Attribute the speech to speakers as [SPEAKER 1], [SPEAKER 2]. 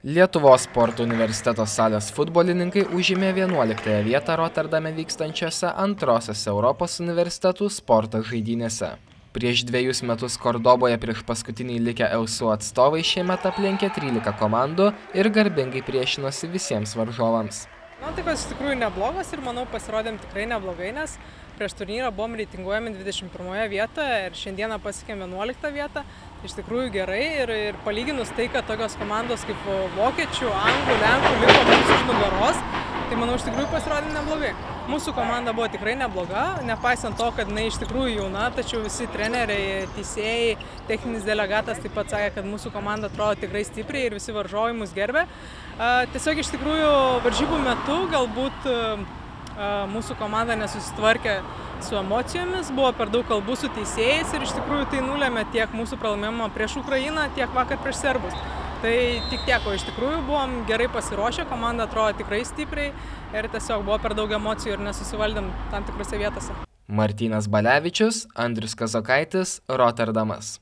[SPEAKER 1] Lietuvos sporto universiteto salės futbolininkai užėmė 11 vietą Roterdame vykstančiose antrosiose Europos universitetų sporto žaidynėse. Prieš 2 metus Kordoboje prieš paskutiniai likę EUSU atstovai šiemet aplenkė 13 komandų ir garbingai priešinosi visiems varžovams.
[SPEAKER 2] Nuotaikos iš tikrųjų neblogas ir manau pasirodėm tikrai neblogai, nes prieš turnyrą buvom reitinguojami 21 vietoje ir šiandieną pasiekėm 11 vietą. Iš tikrųjų gerai ir palyginus tai, kad tokios komandos kaip vokiečių, anglų, lenkų liko mums už nugaros, tai manau iš tikrųjų pasirodėm neblogai. Mūsų komanda buvo tikrai nebloga, nepaisant to, kad jinai iš tikrųjų jauna, tačiau visi treneriai, teisėjai, techninis delegatas taip pat sakė, kad mūsų komanda atrodo tikrai stipriai ir visi varžovai mus gerbė. Tiesiog iš tikrųjų varžybų metu galbūt mūsų komanda nesusitvarkė su emocijomis, buvo per daug kalbų su teisėjais ir iš tikrųjų tai nulėmė tiek mūsų pralaimėjimą prieš Ukrainą, tiek vakar prieš serbus. Tai tik tiek, o iš tikrųjų buvom gerai pasiruošę, komanda atrodo tikrai stipriai ir tiesiog buvo per daug emocijų ir nesusivaldėm tam tikrose vietose.
[SPEAKER 1] Martynas Balevičius, Andrius Kazokaitis, Roterdamas.